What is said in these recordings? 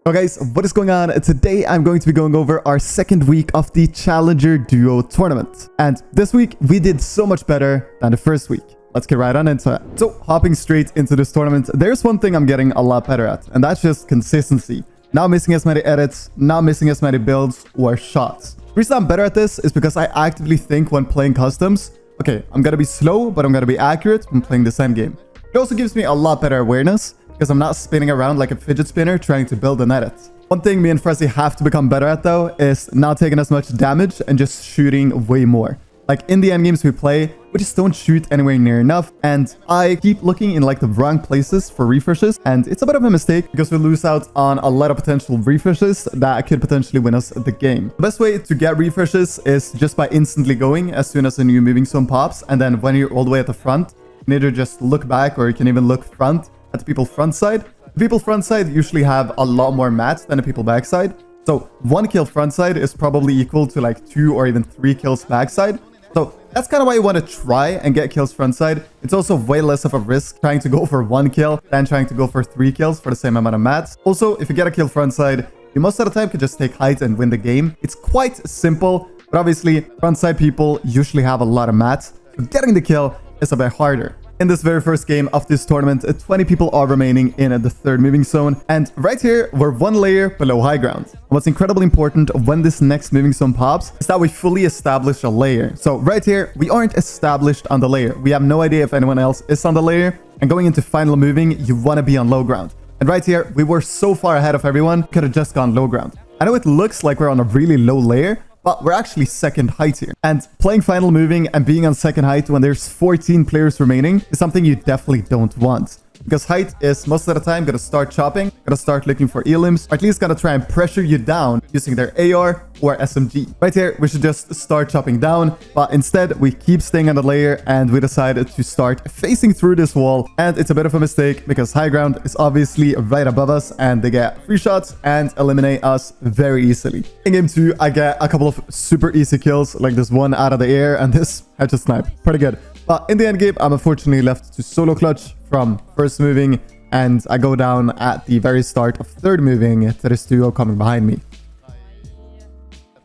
So guys, what is going on? Today I'm going to be going over our second week of the Challenger Duo tournament. And this week we did so much better than the first week. Let's get right on into it. So hopping straight into this tournament, there's one thing I'm getting a lot better at, and that's just consistency. Not missing as many edits, not missing as many builds or shots. The reason I'm better at this is because I actively think when playing customs, okay, I'm gonna be slow, but I'm gonna be accurate when playing this endgame. It also gives me a lot better awareness because I'm not spinning around like a fidget spinner trying to build an edit. One thing me and Frezzy have to become better at though is not taking as much damage and just shooting way more. Like in the endgames we play, we just don't shoot anywhere near enough, and I keep looking in like the wrong places for refreshes, and it's a bit of a mistake because we lose out on a lot of potential refreshes that could potentially win us the game. The best way to get refreshes is just by instantly going as soon as a new moving zone pops, and then when you're all the way at the front, you can either just look back or you can even look front at the people front side. The people front side usually have a lot more mats than the people backside, so 1 kill front side is probably equal to like 2 or even 3 kills backside. So that's kind of why you want to try and get kills frontside. It's also way less of a risk trying to go for 1 kill than trying to go for 3 kills for the same amount of mats. Also, if you get a kill frontside, you most of the time can just take height and win the game. It's quite simple, but obviously frontside people usually have a lot of mats, so getting the kill is a bit harder. In this very first game of this tournament, 20 people are remaining in the third moving zone, and right here we're 1 layer below high ground. What's incredibly important when this next moving zone pops is that we fully establish a layer. So right here we aren't established on the layer. We have no idea if anyone else is on the layer, and going into final moving you want to be on low ground. And right here we were so far ahead of everyone, could have just gone low ground. I know it looks like we're on a really low layer, but we're actually second height here. And playing final moving and being on second height when there's 14 players remaining is something you definitely don't want. Because height is most of the time gonna start chopping, gonna start looking for elims, or at least gonna try and pressure you down using their AR or SMG. Right here, we should just start chopping down, but instead we keep staying on the layer and we decided to start facing through this wall. And it's a bit of a mistake because high ground is obviously right above us and they get free shots and eliminate us very easily. In game 2, I get a couple of super easy kills, like this one out of the air and this headshot snipe. Pretty good. But in the end game, I'm unfortunately left to solo clutch from first moving, and I go down at the very start of third moving to this duo coming behind me.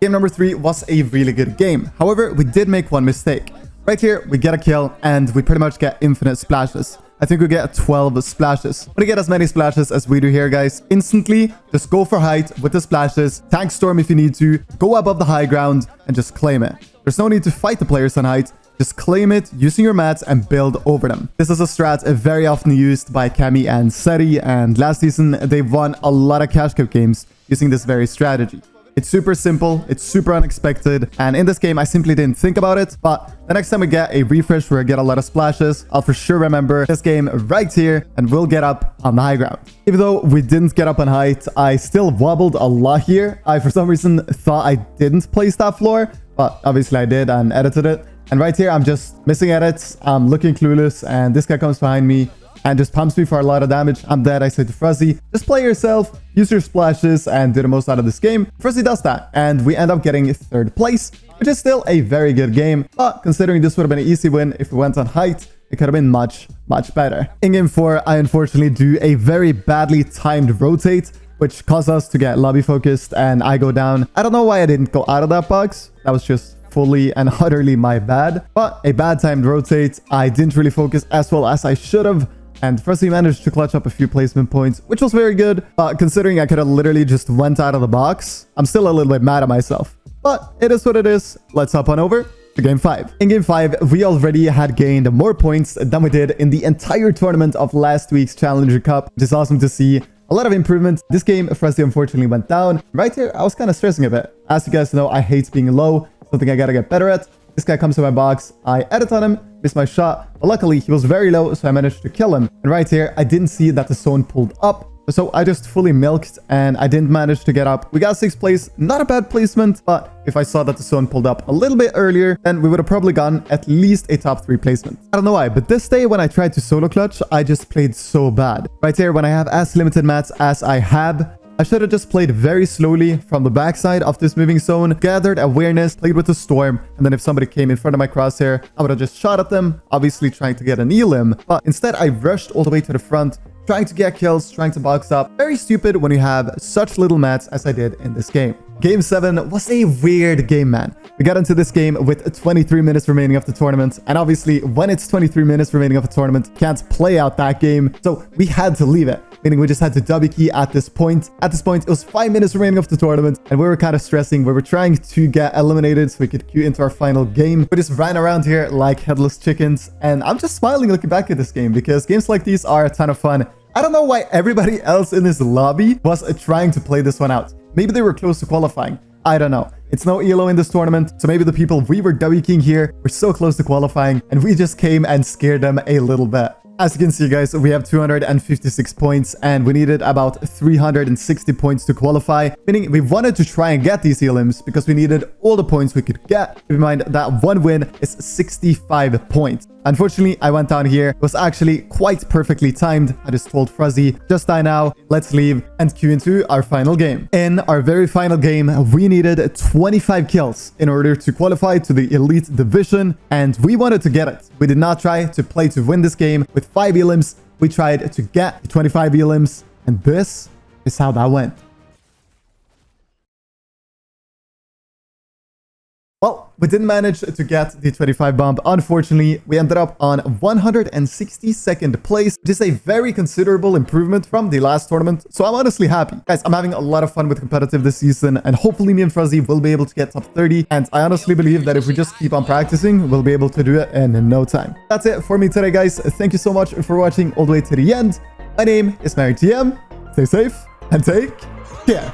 Game number 3 was a really good game. However, we did make one mistake. Right here, we get a kill and we pretty much get infinite splashes. I think we get 12 splashes. When you get as many splashes as we do here, guys, instantly just go for height with the splashes, tank storm if you need to, go above the high ground and just claim it. There's no need to fight the players on height. Just claim it using your mats and build over them. This is a strat very often used by Cammy and Seti, and last season they won a lot of cash cup games using this very strategy. It's super simple, it's super unexpected, and in this game I simply didn't think about it, but the next time we get a refresh where I get a lot of splashes, I'll for sure remember this game right here and we'll get up on the high ground. Even though we didn't get up on height, I still wobbled a lot here. I for some reason thought I didn't place that floor, but obviously I did and edited it. And right here, I'm just missing edits. I'm looking clueless, and this guy comes behind me and just pumps me for a lot of damage. I'm dead. I say to Frezzy, just play yourself, use your splashes, and do the most out of this game. Frezzy does that, and we end up getting 3rd place, which is still a very good game. But considering this would have been an easy win if we went on height, it could have been much, much better. In game 4, I unfortunately do a very badly timed rotate, which caused us to get lobby focused, and I go down. I don't know why I didn't go out of that box. That was just fully and utterly my bad, but a bad timed rotate. I didn't really focus as well as I should have, and firstly managed to clutch up a few placement points, which was very good, but considering I could have literally just went out of the box, I'm still a little bit mad at myself. But it is what it is. Let's hop on over to game 5. In game 5, we already had gained more points than we did in the entire tournament of last week's Challenger Cup, which is awesome to see. A lot of improvements. This game, Frezzy unfortunately went down. Right here, I was kind of stressing a bit. As you guys know, I hate being low. Something I gotta get better at. This guy comes to my box. I edit on him, miss my shot, but luckily he was very low, so I managed to kill him. And right here, I didn't see that the zone pulled up, so I just fully milked and I didn't manage to get up. We got 6th place, not a bad placement, but if I saw that the zone pulled up a little bit earlier, then we would have probably gotten at least a top 3 placement. I don't know why, but this day when I tried to solo clutch, I just played so bad. Right here, when I have as limited mats as I have, I should have just played very slowly from the backside of this moving zone, gathered awareness, played with the storm, and then if somebody came in front of my crosshair, I would have just shot at them, obviously trying to get an elim. But instead, I rushed all the way to the front, trying to get kills, trying to box up. Very stupid when you have such little mats as I did in this game. Game 7 was a weird game, man. We got into this game with 23 minutes remaining of the tournament, and obviously when it's 23 minutes remaining of a tournament, you can't play out that game, so we had to leave it, meaning we just had to W key at this point. At this point, it was 5 minutes remaining of the tournament, and we were kind of stressing. We were trying to get eliminated so we could queue into our final game. We just ran around here like headless chickens, and I'm just smiling looking back at this game because games like these are a ton of fun. I don't know why everybody else in this lobby was trying to play this one out. Maybe they were close to qualifying. I don't know. It's no ELO in this tournament, so maybe the people we were W-keying here were so close to qualifying, and we just came and scared them a little bit. As you can see, guys, we have 256 points, and we needed about 360 points to qualify, meaning we wanted to try and get these elims because we needed all the points we could get. Keep in mind that one win is 65 points. Unfortunately, I went down here. It was actually quite perfectly timed. I just told Fuzzy, just die now, let's leave, and queue into our final game. In our very final game, we needed 25 kills in order to qualify to the Elite Division, and we wanted to get it. We did not try to play to win this game with 5 elims. We tried to get 25 elims, and this is how that went. Well, we didn't manage to get the 25 bump. Unfortunately, we ended up on 162nd place, which is a very considerable improvement from the last tournament. So I'm honestly happy. Guys, I'm having a lot of fun with competitive this season, and hopefully me and Fuzzy will be able to get top 30. And I honestly believe that if we just keep on practicing, we'll be able to do it in no time. That's it for me today, guys. Thank you so much for watching all the way to the end. My name is M1K3 Editz. Stay safe and take care.